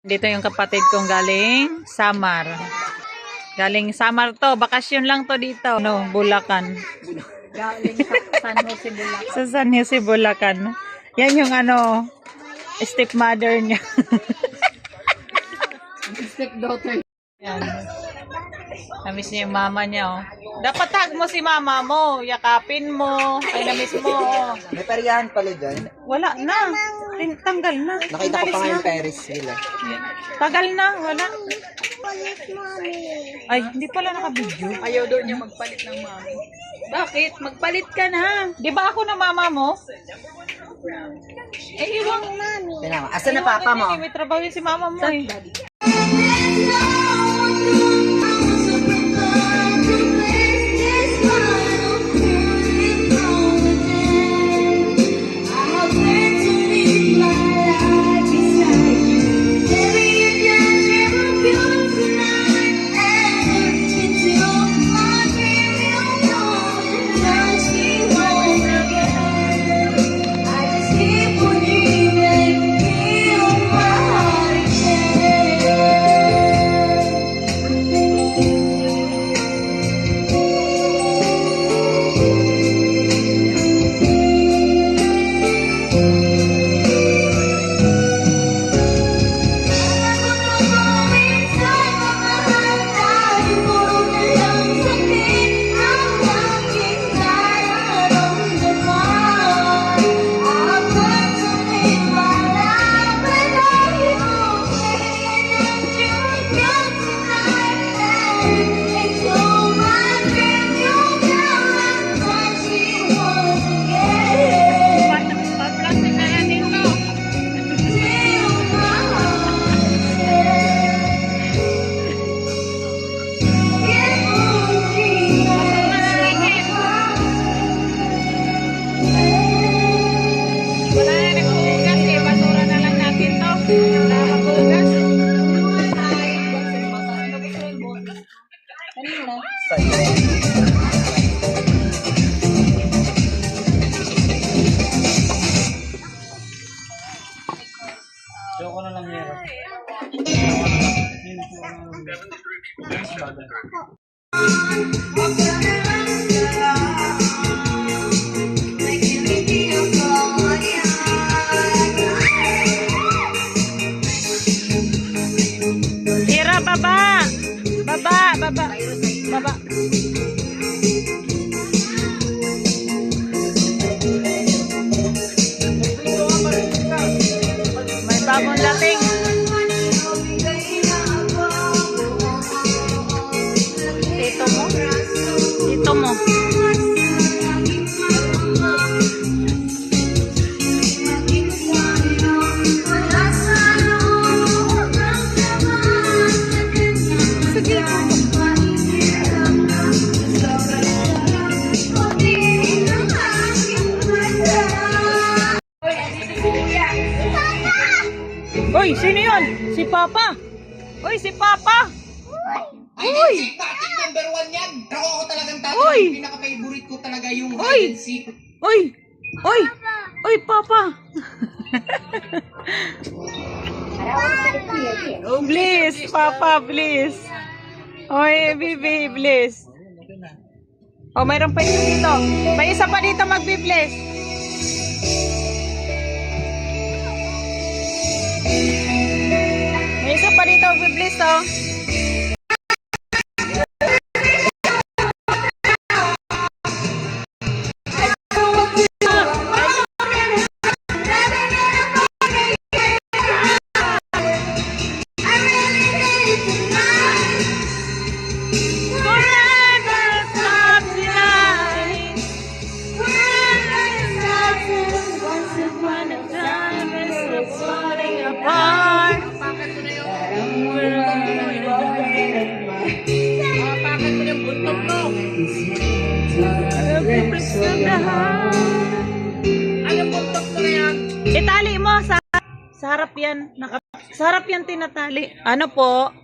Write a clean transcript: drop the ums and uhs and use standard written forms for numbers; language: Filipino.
Dito yung kapatid kong galing Samar. Galing Samar to. Bakasyon lang to dito. No, Bulacan. Galing sa San Jose, Bulacan. Sa San Jose, Bulacan. Yan yung stepmother niya. Stepdaughter. Yan. Namiss niya yung mama niya, oh. Dapat tag mo si mama mo. Yakapin mo. Ay, namiss mo, oh. May periyahan pala dyan. Wala na. Tanggal na. Nakita ko pa nga yung Paris nila. Tagal na. Wala. Ay, hindi pala naka-video. Ayaw daw niya magpalit ng mami. Bakit? Magpalit ka na. Di ba ako na mama mo? Eh, iwang mami. Asa na papa mo? May trabaho yun si mama mo, eh. Joke na lang meron. Tira, baba! Baba, baba. Baba. May bagong dating. Tito mo. Tito mo. Uy, sino yun? Si Papa. Uy, si Papa. Uy! Patrick number 1 yan. Ako talagang Uy! Pinaka-favorite ko talaga yung Uy! hide and seek. Uy! Uy! Uy, Papa. Oh, please, Papa, please. Oy, Bibi, please. Oh, mayroon pa isa dito. May isa pa dito magbi-bless. May isa pa dito magbi-bless, oh. Itali mo sa harap yan. Sa harap yan tinatali. Ano po?